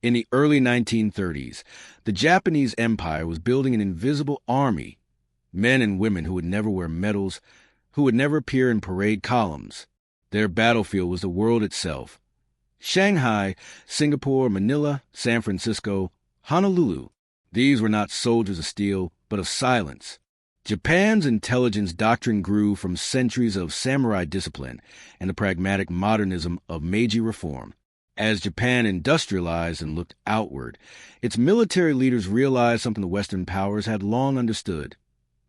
In the early 1930s, the Japanese Empire was building an invisible army, men and women who would never wear medals, who would never appear in parade columns. Their battlefield was the world itself. Shanghai, Singapore, Manila, San Francisco, Honolulu. These were not soldiers of steel, but of silence. Japan's intelligence doctrine grew from centuries of samurai discipline and the pragmatic modernism of Meiji reform. As Japan industrialized and looked outward, its military leaders realized something the Western powers had long understood.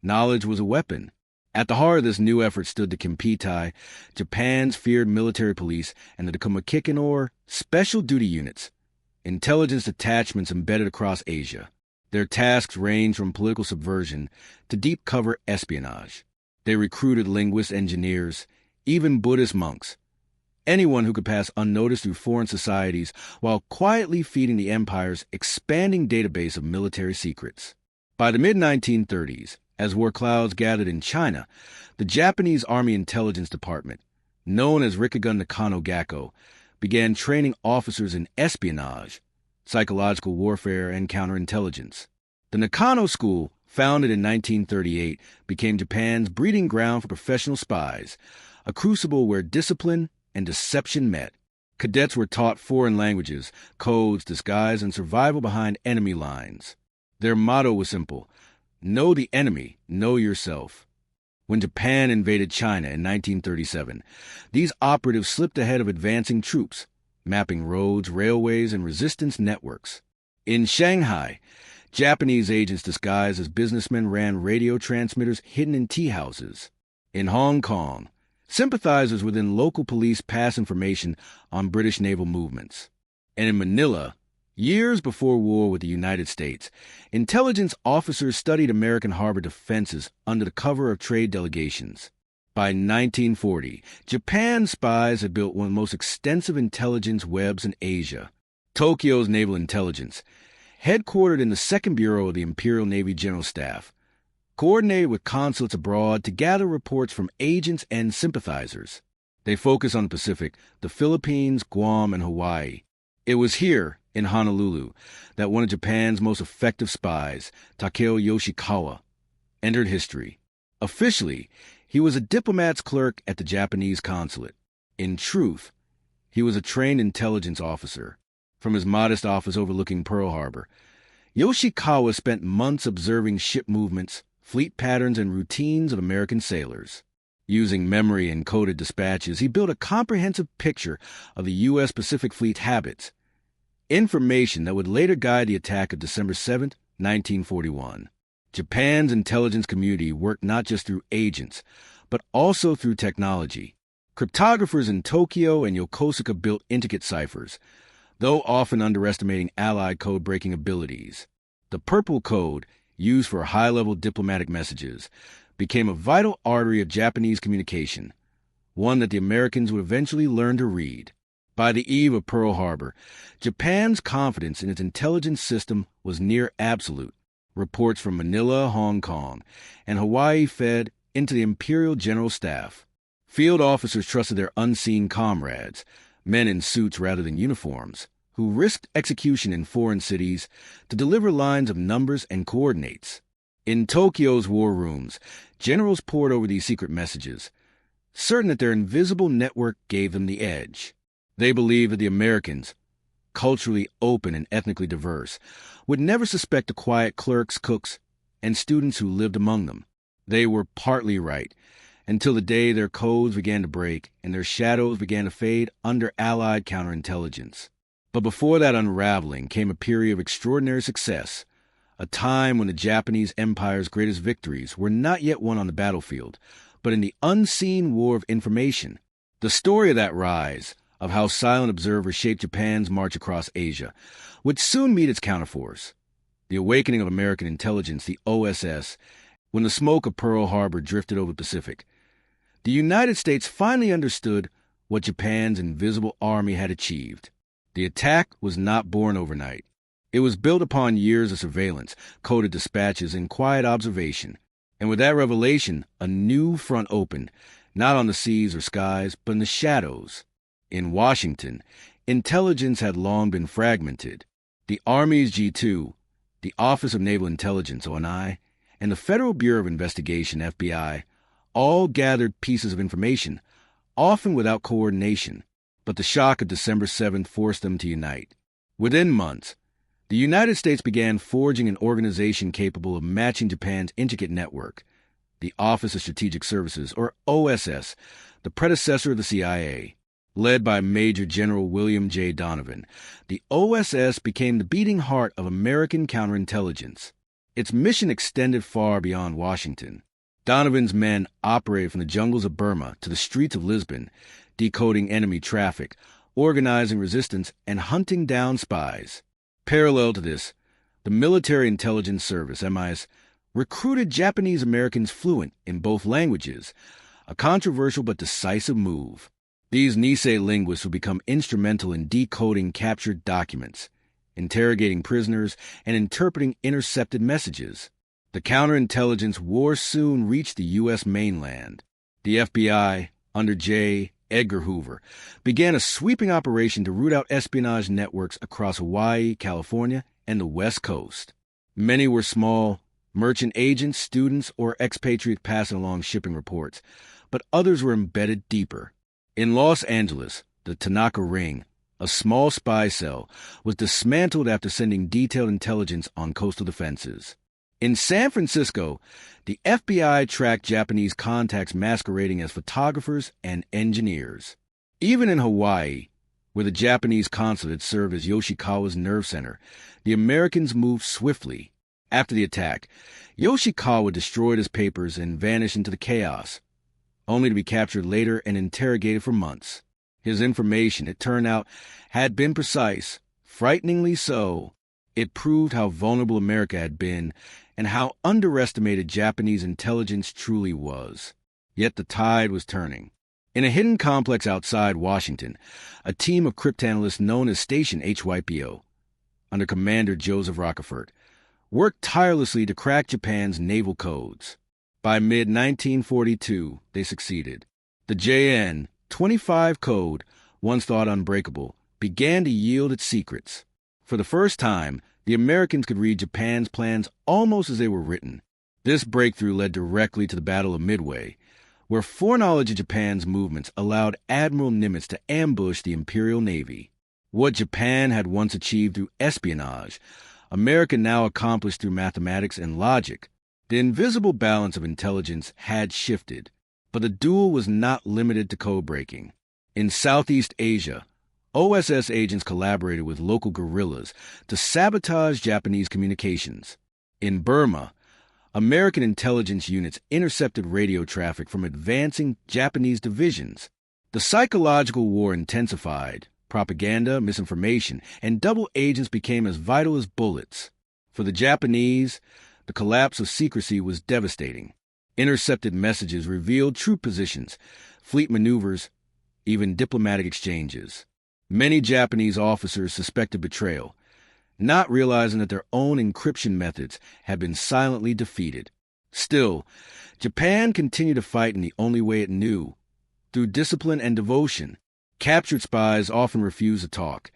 Knowledge was a weapon. At the heart of this new effort stood the Kempeitai, Japan's feared military police, and the Komakikan, or special duty units, intelligence detachments embedded across Asia. Their tasks ranged from political subversion to deep cover espionage. They recruited linguists, engineers, even Buddhist monks, anyone who could pass unnoticed through foreign societies while quietly feeding the empire's expanding database of military secrets. By the mid-1930s, as war clouds gathered in China, the Japanese Army Intelligence Department, known as Rikkegun Nakano Gakko, began training officers in espionage, psychological warfare, and counterintelligence. The Nakano School, founded in 1938, became Japan's breeding ground for professional spies, a crucible where discipline and deception met. Cadets were taught foreign languages, codes, disguise, and survival behind enemy lines. Their motto was simple: know the enemy, know yourself. When Japan invaded China in 1937, these operatives slipped ahead of advancing troops, mapping roads, railways, and resistance networks. In Shanghai, Japanese agents disguised as businessmen ran radio transmitters hidden in tea houses. In Hong Kong, sympathizers within local police passed information on British naval movements. And in Manila, years before war with the United States, intelligence officers studied American harbor defenses under the cover of trade delegations. By 1940, Japan's spies had built one of the most extensive intelligence webs in Asia. Tokyo's Naval Intelligence, headquartered in the 2nd Bureau of the Imperial Navy General Staff, coordinated with consulates abroad to gather reports from agents and sympathizers. They focused on the Pacific, the Philippines, Guam, and Hawaii. It was here, in Honolulu, that one of Japan's most effective spies, Takeo Yoshikawa, entered history. Officially, he was a diplomat's clerk at the Japanese consulate. In truth, he was a trained intelligence officer. From his modest office overlooking Pearl Harbor, Yoshikawa spent months observing ship movements, fleet patterns, and routines of American sailors. Using memory and coded dispatches, he built a comprehensive picture of the U.S. Pacific Fleet's habits, information that would later guide the attack of December 7, 1941. Japan's intelligence community worked not just through agents, but also through technology. Cryptographers in Tokyo and Yokosuka built intricate ciphers, though often underestimating Allied code-breaking abilities. The Purple Code, used for high-level diplomatic messages, became a vital artery of Japanese communication, one that the Americans would eventually learn to read. By the eve of Pearl Harbor, Japan's confidence in its intelligence system was near absolute. Reports from Manila, Hong Kong, and Hawaii fed into the Imperial General Staff. Field officers trusted their unseen comrades, men in suits rather than uniforms, who risked execution in foreign cities to deliver lines of numbers and coordinates. In Tokyo's war rooms, generals pored over these secret messages, certain that their invisible network gave them the edge. They believed that the Americans, culturally open and ethnically diverse, would never suspect the quiet clerks, cooks, and students who lived among them. They were partly right, until the day their codes began to break and their shadows began to fade under Allied counterintelligence. But before that unraveling came a period of extraordinary success, a time when the Japanese Empire's greatest victories were not yet won on the battlefield, but in the unseen war of information. The story of that rise, of how silent observers shaped Japan's march across Asia, would soon meet its counterforce. The awakening of American intelligence, the OSS, when the smoke of Pearl Harbor drifted over the Pacific. The United States finally understood what Japan's invisible army had achieved. The attack was not born overnight. It was built upon years of surveillance, coded dispatches, and quiet observation. And with that revelation, a new front opened, not on the seas or skies, but in the shadows. In Washington, intelligence had long been fragmented. The Army's G2, the Office of Naval Intelligence, ONI, and the Federal Bureau of Investigation, FBI, all gathered pieces of information, often without coordination, but the shock of December 7th forced them to unite. Within months, the United States began forging an organization capable of matching Japan's intricate network, the Office of Strategic Services, or OSS, the predecessor of the CIA. Led by Major General William J. Donovan, the OSS became the beating heart of American counterintelligence. Its mission extended far beyond Washington. Donovan's men operated from the jungles of Burma to the streets of Lisbon, decoding enemy traffic, organizing resistance, and hunting down spies. Parallel to this, the Military Intelligence Service, MIS, recruited Japanese Americans fluent in both languages, a controversial but decisive move. These Nisei linguists would become instrumental in decoding captured documents, interrogating prisoners, and interpreting intercepted messages. The counterintelligence war soon reached the U.S. mainland. The FBI, under J. Edgar Hoover, began a sweeping operation to root out espionage networks across Hawaii, California, and the West Coast. Many were small, merchant agents, students, or expatriates passing along shipping reports, but others were embedded deeper. In Los Angeles, the Tanaka Ring, a small spy cell, was dismantled after sending detailed intelligence on coastal defenses. In San Francisco, the FBI tracked Japanese contacts masquerading as photographers and engineers. Even in Hawaii, where the Japanese consulate served as Yoshikawa's nerve center, the Americans moved swiftly. After the attack, Yoshikawa destroyed his papers and vanished into the chaos, only to be captured later and interrogated for months. His information, it turned out, had been precise, frighteningly so. It proved how vulnerable America had been and how underestimated Japanese intelligence truly was. Yet the tide was turning. In a hidden complex outside Washington, a team of cryptanalysts known as Station HYPO, under Commander Joseph Rockefort, worked tirelessly to crack Japan's naval codes. By mid-1942, they succeeded. The JN 25 code, once thought unbreakable, began to yield its secrets. For the first time, the Americans could read Japan's plans almost as they were written. This breakthrough led directly to the Battle of Midway, where foreknowledge of Japan's movements allowed Admiral Nimitz to ambush the Imperial Navy. What Japan had once achieved through espionage, America now accomplished through mathematics and logic. The invisible balance of intelligence had shifted, but the duel was not limited to code-breaking. In Southeast Asia, OSS agents collaborated with local guerrillas to sabotage Japanese communications. In Burma, American intelligence units intercepted radio traffic from advancing Japanese divisions. The psychological war intensified. Propaganda, misinformation, and double agents became as vital as bullets. For the Japanese, the collapse of secrecy was devastating. Intercepted messages revealed troop positions, fleet maneuvers, even diplomatic exchanges. Many Japanese officers suspected betrayal, not realizing that their own encryption methods had been silently defeated. Still, Japan continued to fight in the only way it knew, through discipline and devotion. Captured spies often refused to talk,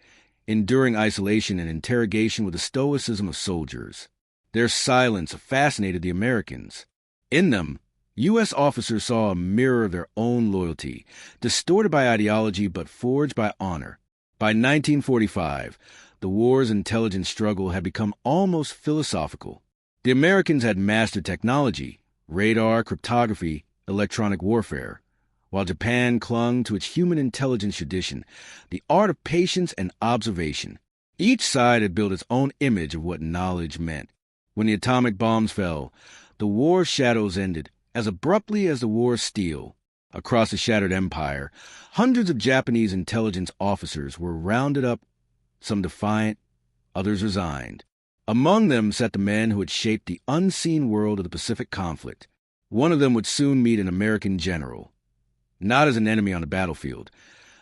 enduring isolation and interrogation with the stoicism of soldiers. Their silence fascinated the Americans. In them, U.S. officers saw a mirror of their own loyalty, distorted by ideology but forged by honor. By 1945, the war's intelligence struggle had become almost philosophical. The Americans had mastered technology, radar, cryptography, electronic warfare, while Japan clung to its human intelligence tradition, the art of patience and observation. Each side had built its own image of what knowledge meant. When the atomic bombs fell, the war's shadows ended as abruptly as the war's steel. Across the shattered empire, hundreds of Japanese intelligence officers were rounded up, some defiant, others resigned. Among them sat the men who had shaped the unseen world of the Pacific conflict. One of them would soon meet an American general, not as an enemy on the battlefield,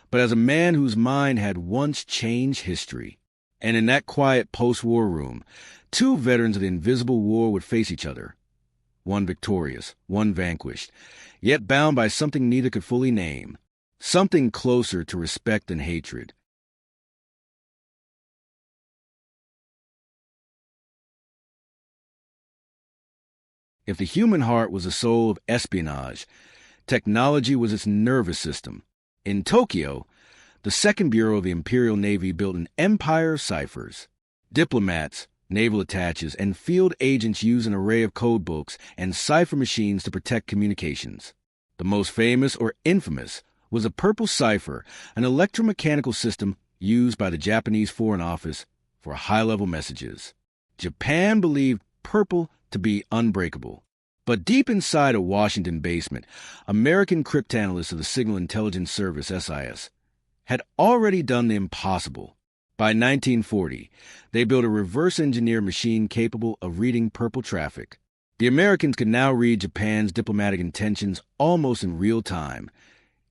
but as a man whose mind had once changed history. And in that quiet post-war room, two veterans of the invisible war would face each other, one victorious, one vanquished, yet bound by something neither could fully name, something closer to respect than hatred. If the human heart was the soul of espionage, technology was its nervous system. In Tokyo, the Second Bureau of the Imperial Navy built an empire of ciphers. Diplomats, naval attaches, and field agents used an array of code books and cipher machines to protect communications. The most famous or infamous was a purple cipher, an electromechanical system used by the Japanese Foreign Office for high-level messages. Japan believed purple to be unbreakable. But deep inside a Washington basement, American cryptanalysts of the Signal Intelligence Service, SIS, had already done the impossible. By 1940, they built a reverse-engineered machine capable of reading purple traffic. The Americans could now read Japan's diplomatic intentions almost in real time,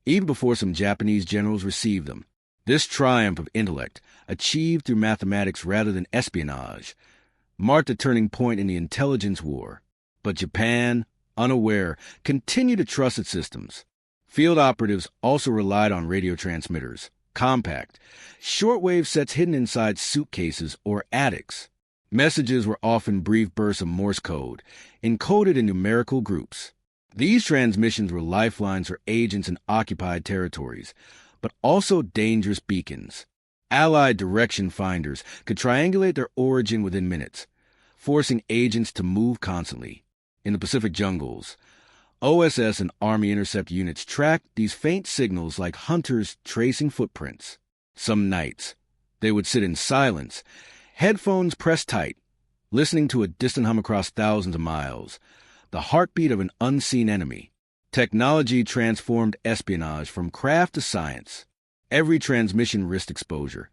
even before some Japanese generals received them. This triumph of intellect, achieved through mathematics rather than espionage, marked a turning point in the intelligence war. But Japan, unaware, continued to trust its systems. Field operatives also relied on radio transmitters, compact, shortwave sets hidden inside suitcases or attics. Messages were often brief bursts of Morse code, encoded in numerical groups. These transmissions were lifelines for agents in occupied territories, but also dangerous beacons. Allied direction finders could triangulate their origin within minutes, forcing agents to move constantly. In the Pacific jungles, OSS and Army intercept units tracked these faint signals like hunters tracing footprints. Some nights, they would sit in silence, headphones pressed tight, listening to a distant hum across thousands of miles, the heartbeat of an unseen enemy. Technology transformed espionage from craft to science. Every transmission risked exposure.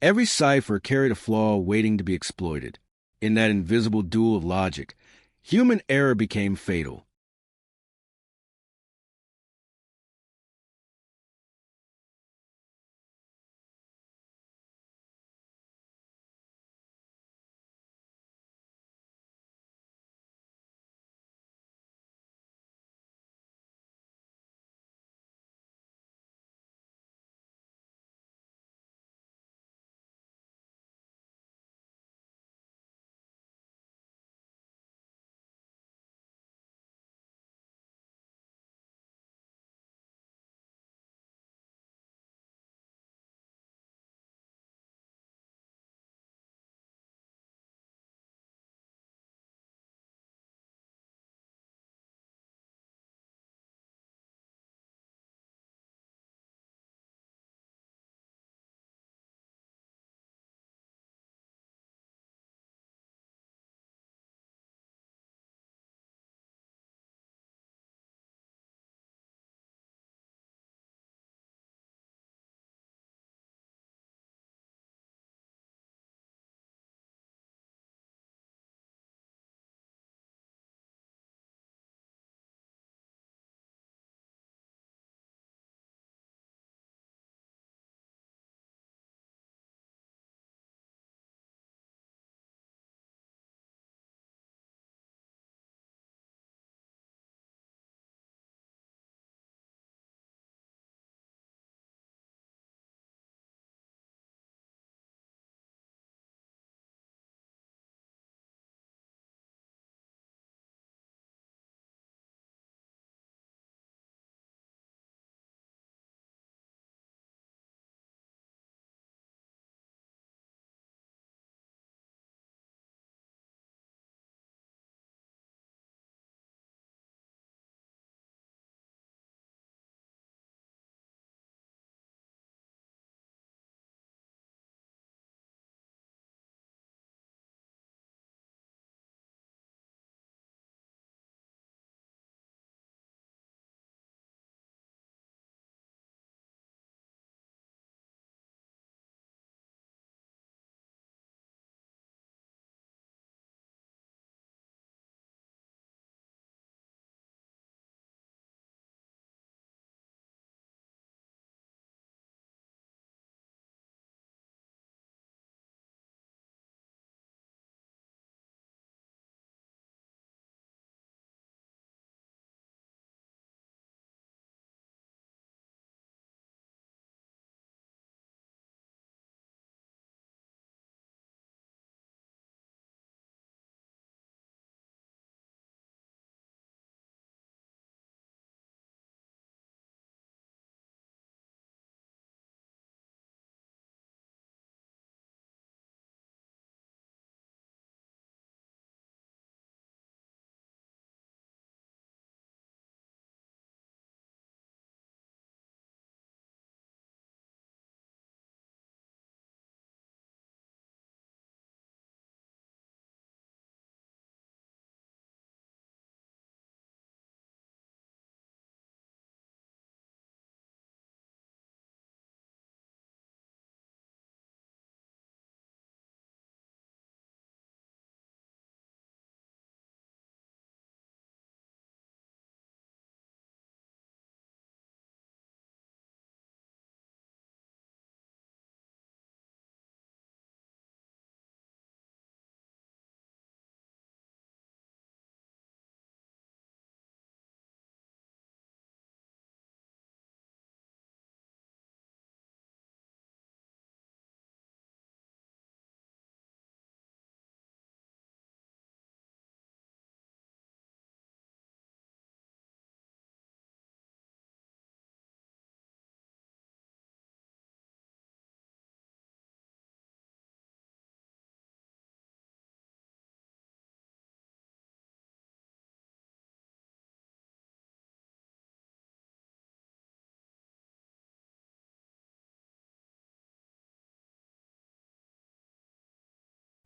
Every cipher carried a flaw waiting to be exploited. In that invisible duel of logic, human error became fatal.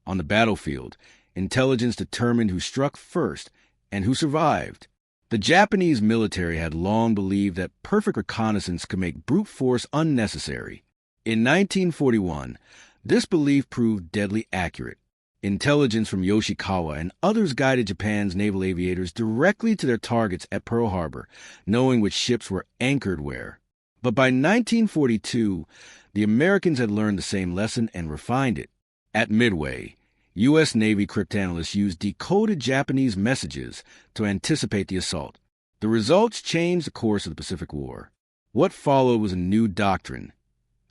On the battlefield, intelligence determined who struck first and who survived. The Japanese military had long believed that perfect reconnaissance could make brute force unnecessary. In 1941, this belief proved deadly accurate. Intelligence from Yoshikawa and others guided Japan's naval aviators directly to their targets at Pearl Harbor, knowing which ships were anchored where. But by 1942, the Americans had learned the same lesson and refined it. At Midway, U.S. Navy cryptanalysts used decoded Japanese messages to anticipate the assault. The results changed the course of the Pacific War. What followed was a new doctrine,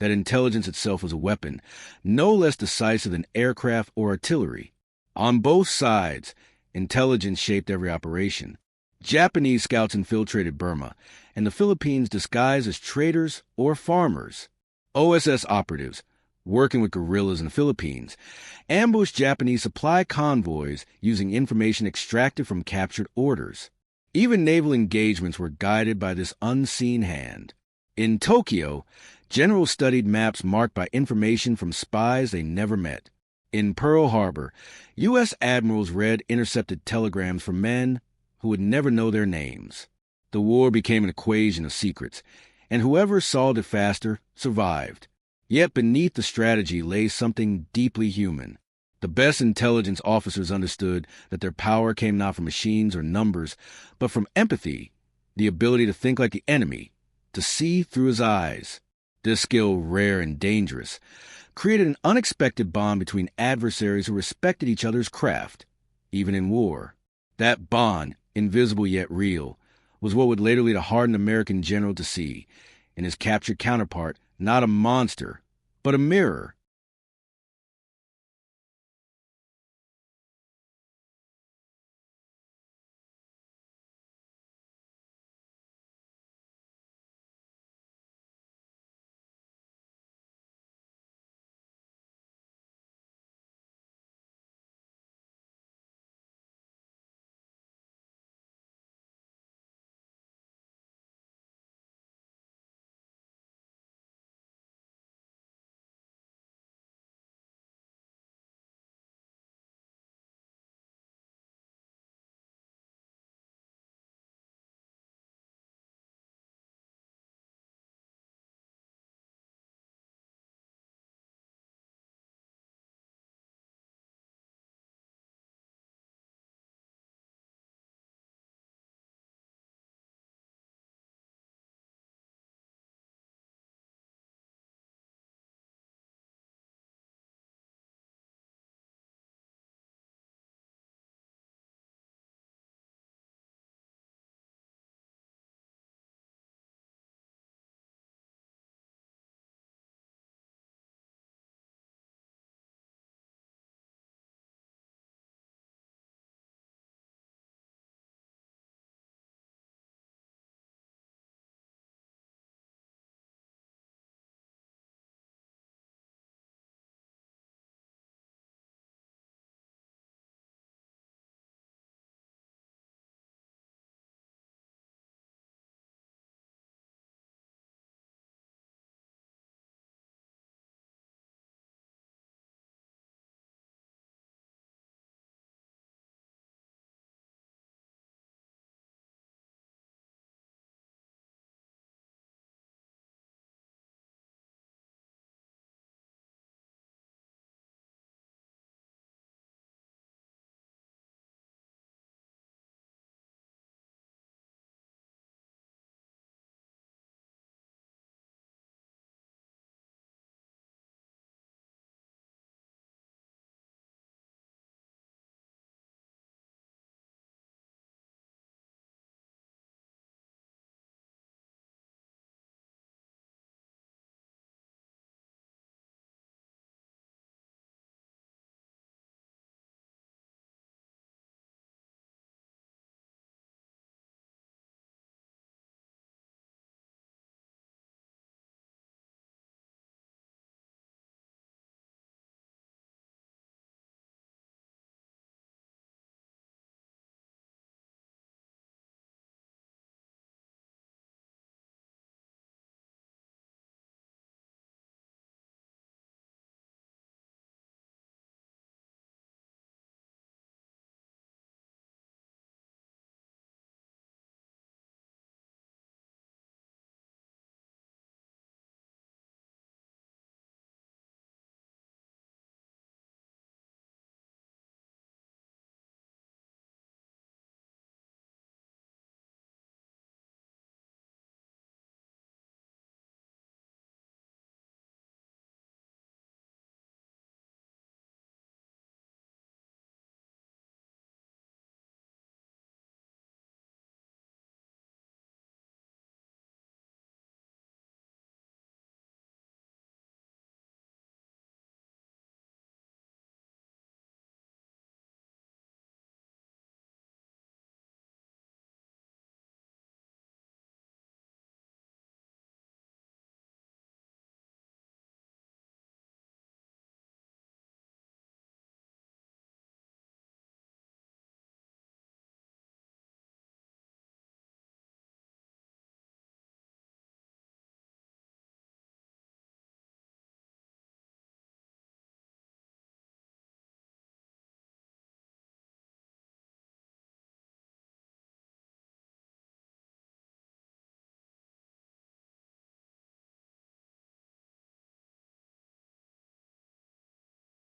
that intelligence itself was a weapon, no less decisive than aircraft or artillery. On both sides, intelligence shaped every operation. Japanese scouts infiltrated Burma, and the Philippines disguised as traders or farmers. OSS operatives, working with guerrillas in the Philippines, ambushed Japanese supply convoys using information extracted from captured orders. Even naval engagements were guided by this unseen hand. In Tokyo, generals studied maps marked by information from spies they never met. In Pearl Harbor, U.S. admirals read intercepted telegrams from men who would never know their names. The war became an equation of secrets, and whoever solved it faster survived. Yet beneath the strategy lay something deeply human. The best intelligence officers understood that their power came not from machines or numbers, but from empathy, the ability to think like the enemy, to see through his eyes. This skill, rare and dangerous, created an unexpected bond between adversaries who respected each other's craft, even in war. That bond, invisible yet real, was what would later lead a hardened American general to see, in his captured counterpart, not a monster, but a mirror.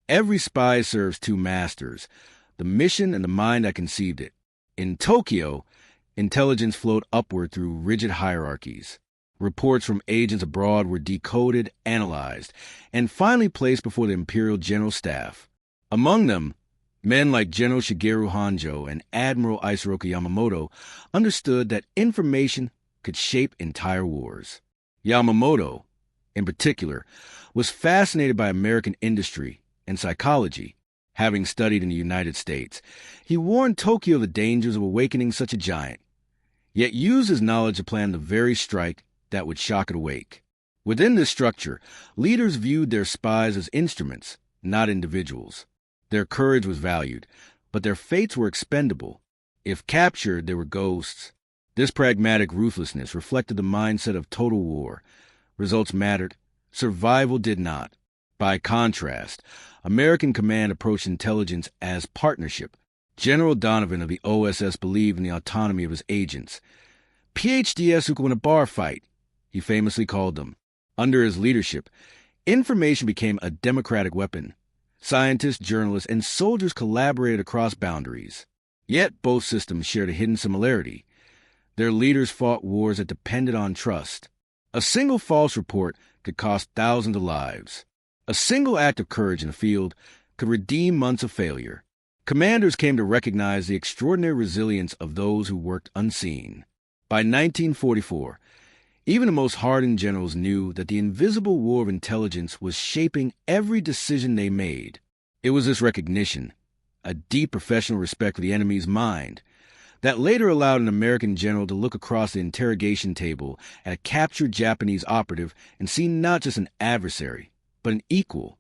Every spy serves two masters, the mission and the mind that conceived it. In Tokyo, intelligence flowed upward through rigid hierarchies. Reports from agents abroad were decoded, analyzed, and finally placed before the Imperial General Staff. Among them, men like General Shigeru Hanjo and Admiral Isoroku Yamamoto understood that information could shape entire wars. Yamamoto, in particular, was fascinated by American industry and psychology. Having studied in the United States, he warned Tokyo of the dangers of awakening such a giant, yet used his knowledge to plan the very strike that would shock it awake. Within this structure, leaders viewed their spies as instruments, not individuals. Their courage was valued, but their fates were expendable. If captured, they were ghosts. This pragmatic ruthlessness reflected the mindset of total war. Results mattered. Survival did not. By contrast, American command approached intelligence as partnership. General Donovan of the OSS believed in the autonomy of his agents. PhDs who could win a bar fight, he famously called them. Under his leadership, information became a democratic weapon. Scientists, journalists, and soldiers collaborated across boundaries. Yet both systems shared a hidden similarity. Their leaders fought wars that depended on trust. A single false report could cost thousands of lives. A single act of courage in the field could redeem months of failure. Commanders came to recognize the extraordinary resilience of those who worked unseen. By 1944, even the most hardened generals knew that the invisible war of intelligence was shaping every decision they made. It was this recognition, a deep professional respect for the enemy's mind, that later allowed an American general to look across the interrogation table at a captured Japanese operative and see not just an adversary, but an equal.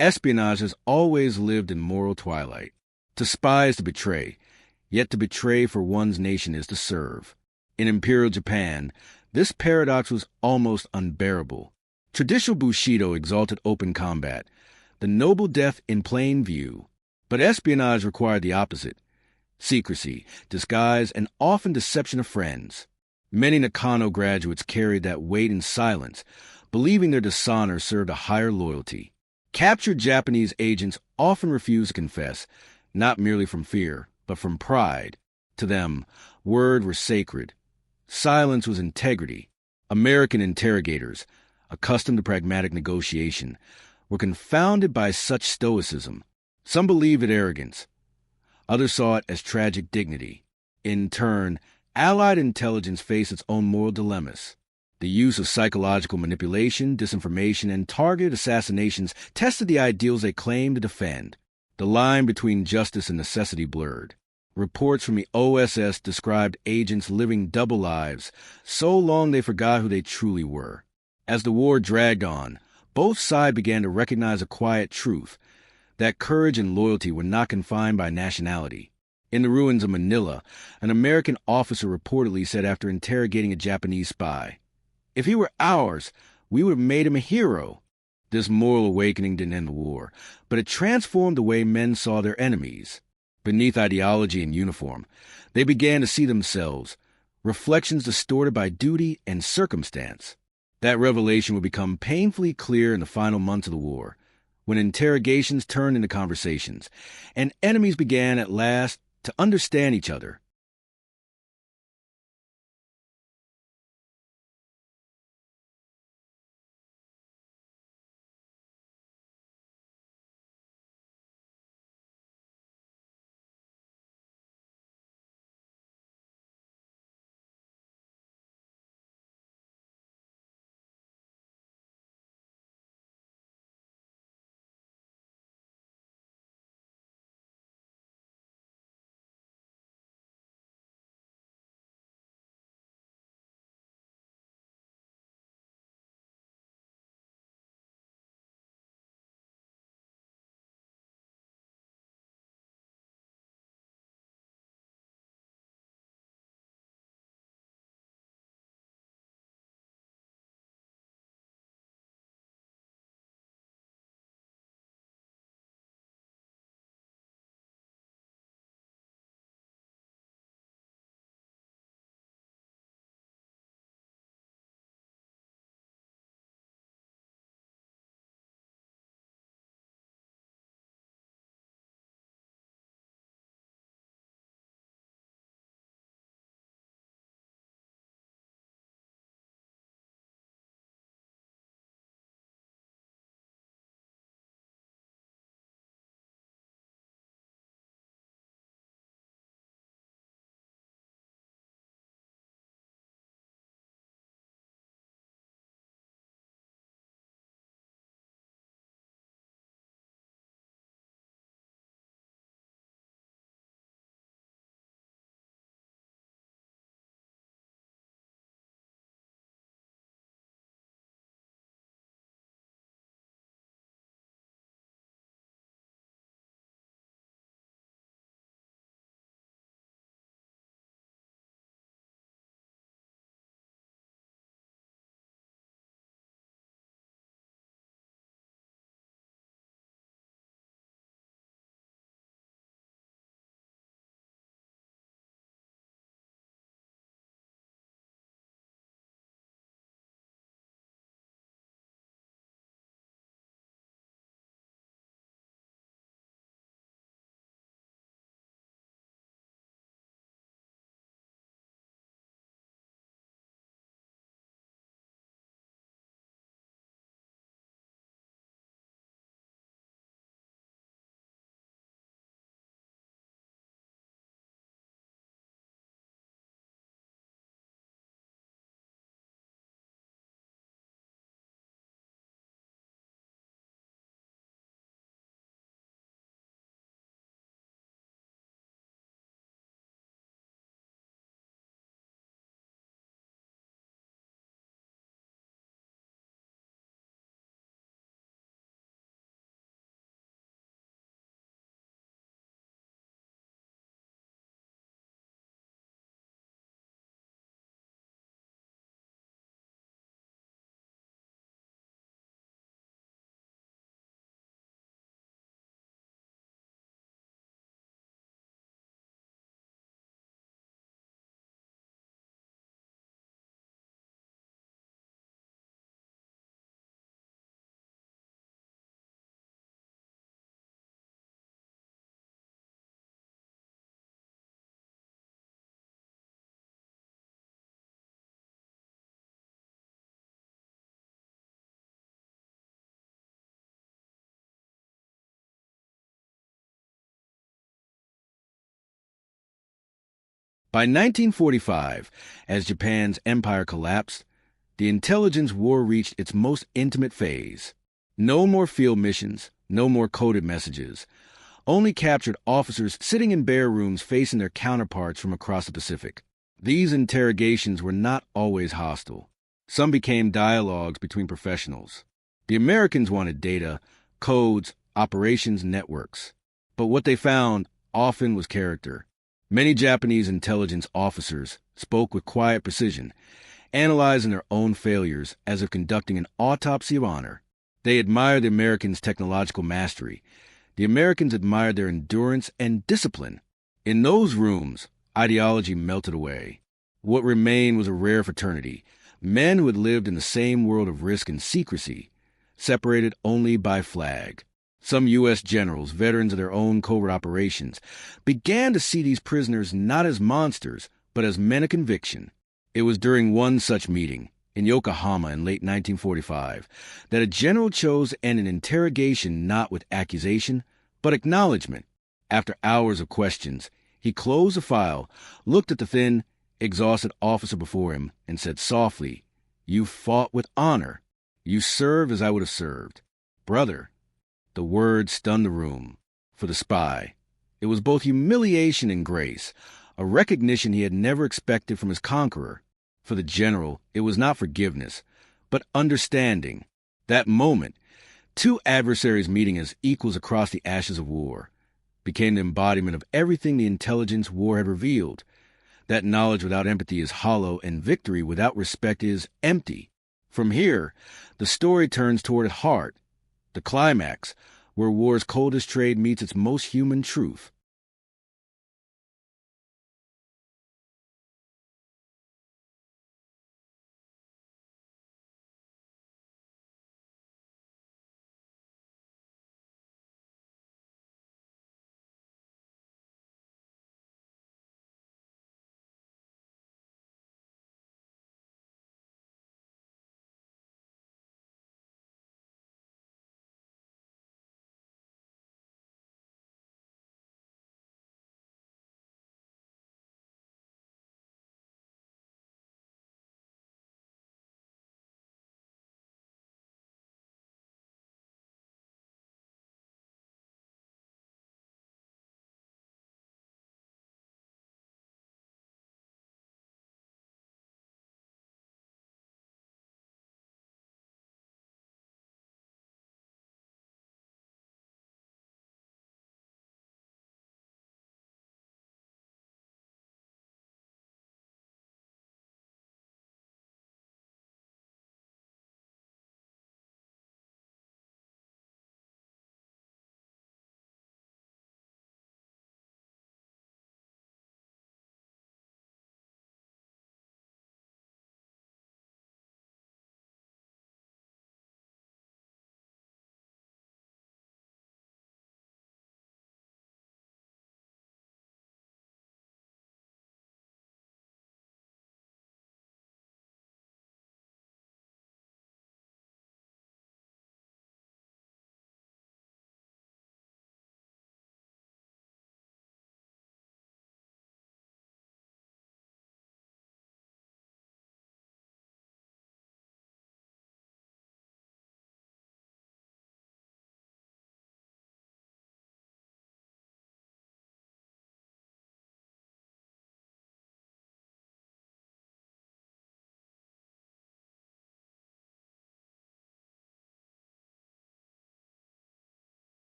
Espionage has always lived in moral twilight. To spy is to betray, yet to betray for one's nation is to serve. In Imperial Japan, this paradox was almost unbearable. Traditional Bushido exalted open combat, the noble death in plain view. But espionage required the opposite: secrecy, disguise, and often deception of friends. Many Nakano graduates carried that weight in silence, believing their dishonor served a higher loyalty. Captured Japanese agents often refused to confess, not merely from fear, but from pride. To them, words were sacred. Silence was integrity. American interrogators, accustomed to pragmatic negotiation, were confounded by such stoicism. Some believed it arrogance. Others saw it as tragic dignity. In turn, Allied intelligence faced its own moral dilemmas. The use of psychological manipulation, disinformation, and targeted assassinations tested the ideals they claimed to defend. The line between justice and necessity blurred. Reports from the OSS described agents living double lives, so long they forgot who they truly were. As the war dragged on, both sides began to recognize a quiet truth: that courage and loyalty were not confined by nationality. In the ruins of Manila, an American officer reportedly said after interrogating a Japanese spy, "If he were ours, we would have made him a hero." This moral awakening didn't end the war, but it transformed the way men saw their enemies. Beneath ideology and uniform, they began to see themselves, reflections distorted by duty and circumstance. That revelation would become painfully clear in the final months of the war, when interrogations turned into conversations, and enemies began at last to understand each other. By 1945, as Japan's empire collapsed, the intelligence war reached its most intimate phase. No more field missions, no more coded messages, only captured officers sitting in bare rooms facing their counterparts from across the Pacific. These interrogations were not always hostile. Some became dialogues between professionals. The Americans wanted data, codes, operations, networks. But what they found often was character. Many Japanese intelligence officers spoke with quiet precision, analyzing their own failures as if conducting an autopsy of honor. They admired the Americans' technological mastery. The Americans admired their endurance and discipline. In those rooms, ideology melted away. What remained was a rare fraternity, men who had lived in the same world of risk and secrecy, separated only by flag. Some U.S. generals, veterans of their own covert operations, began to see these prisoners not as monsters, but as men of conviction. It was during one such meeting, in Yokohama in late 1945, that a general chose to end an interrogation not with accusation, but acknowledgement. After hours of questions, he closed the file, looked at the thin, exhausted officer before him, and said softly, "You fought with honor. You served as I would have served. Brother." The word stunned the room. For the spy, it was both humiliation and grace, a recognition he had never expected from his conqueror. For the general, it was not forgiveness, but understanding. That moment, two adversaries meeting as equals across the ashes of war, became the embodiment of everything the intelligence war had revealed. That knowledge without empathy is hollow, and victory without respect is empty. From here, the story turns toward heart, the climax, where war's coldest trade meets its most human truth.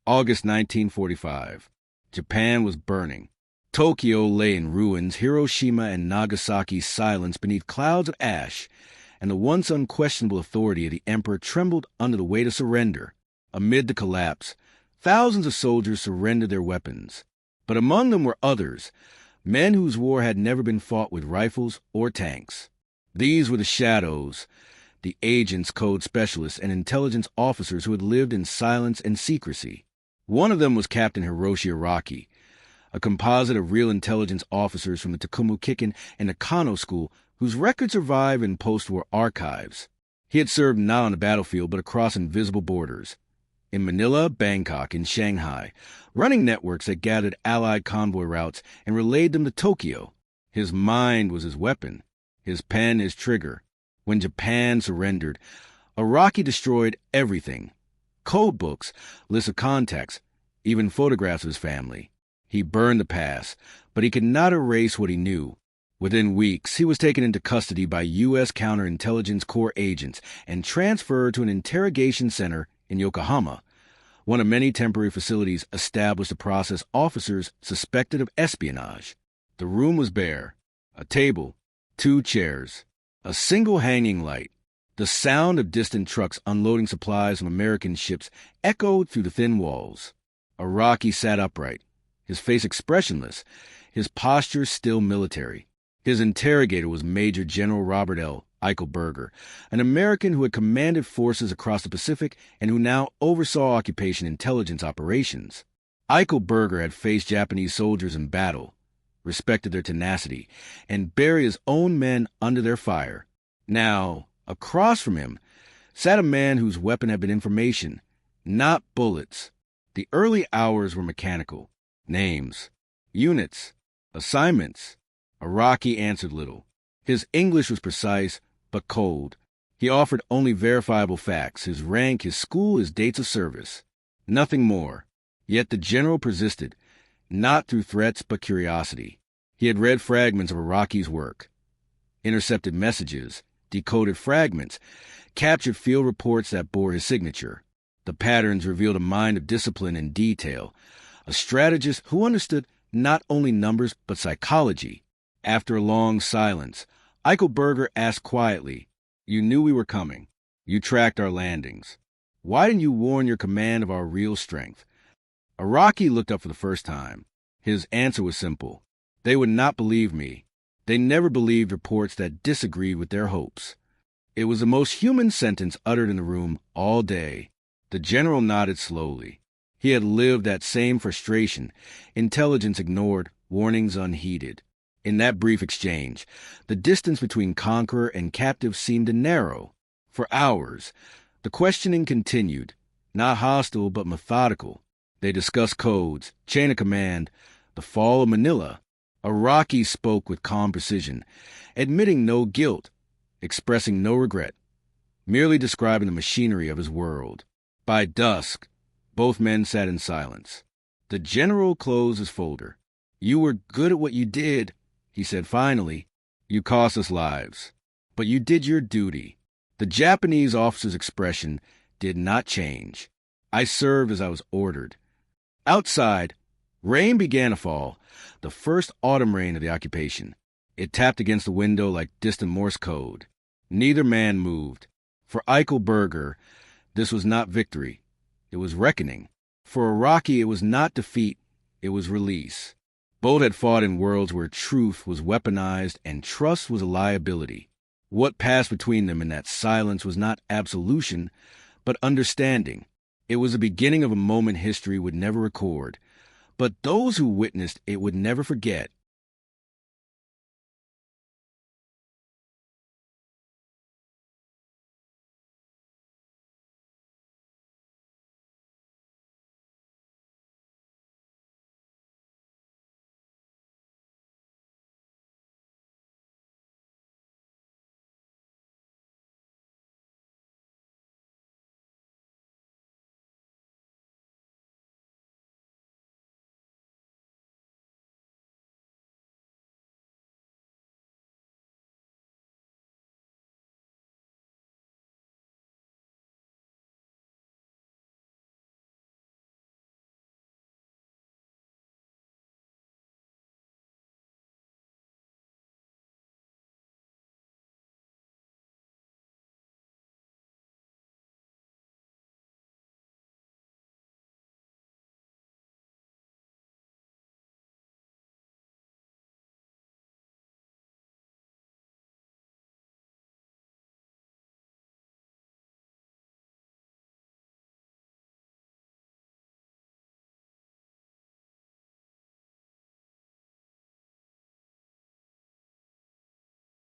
August 1945. Japan was burning. Tokyo lay in ruins, Hiroshima and Nagasaki silenced beneath clouds of ash, and the once unquestionable authority of the emperor trembled under the weight of surrender. Amid the collapse, thousands of soldiers surrendered their weapons. But among them were others, men whose war had never been fought with rifles or tanks. These were the shadows, the agents, code specialists, and intelligence officers who had lived in silence and secrecy. One of them was Captain Hiroshi Araki, a composite of real intelligence officers from the Takumu Kiken and the Kano School whose records survive in post-war archives. He had served not on the battlefield but across invisible borders, in Manila, Bangkok, and Shanghai, running networks that gathered Allied convoy routes and relayed them to Tokyo. His mind was his weapon, his pen his trigger. When Japan surrendered, Araki destroyed everything. Code books, lists of contacts, even photographs of his family. He burned the past, but he could not erase what he knew. Within weeks, he was taken into custody by U.S. Counterintelligence Corps agents and transferred to an interrogation center in Yokohama, one of many temporary facilities established to process officers suspected of espionage. The room was bare. A table, 2 chairs, a single hanging light. The sound of distant trucks unloading supplies from American ships echoed through the thin walls. Araki sat upright, his face expressionless, his posture still military. His interrogator was Major General Robert L. Eichelberger, an American who had commanded forces across the Pacific and who now oversaw occupation intelligence operations. Eichelberger had faced Japanese soldiers in battle, respected their tenacity, and buried his own men under their fire. Now, across from him, sat a man whose weapon had been information, not bullets. The early hours were mechanical. Names, units, assignments. Araki answered little. His English was precise, but cold. He offered only verifiable facts, his rank, his school, his dates of service. Nothing more. Yet the general persisted, not through threats but curiosity. He had read fragments of Araki's work, intercepted messages, decoded fragments, captured field reports that bore his signature. The patterns revealed a mind of discipline and detail, a strategist who understood not only numbers but psychology. After a long silence, Eichelberger asked quietly, "You knew we were coming. You tracked our landings. Why didn't you warn your command of our real strength?" Araki looked up for the first time. His answer was simple. They would not believe me. They never believed reports that disagreed with their hopes. It was the most human sentence uttered in the room all day. The general nodded slowly. He had lived that same frustration, intelligence ignored, warnings unheeded. In that brief exchange, the distance between conqueror and captive seemed to narrow. For hours, the questioning continued, not hostile but methodical. They discussed codes, chain of command, the fall of Manila. Araki spoke with calm precision, admitting no guilt, expressing no regret, merely describing the machinery of his world. By dusk, both men sat in silence. The general closed his folder. "You were good at what you did," he said finally. "You cost us lives, but you did your duty." The Japanese officer's expression did not change. "I served as I was ordered." Outside, rain began to fall, the first autumn rain of the occupation. It tapped against the window like distant Morse code. Neither man moved. For Eichelberger, this was not victory. It was reckoning. For Araki, it was not defeat. It was release. Both had fought in worlds where truth was weaponized and trust was a liability. What passed between them in that silence was not absolution, but understanding. It was the beginning of a moment history would never record, but those who witnessed it would never forget.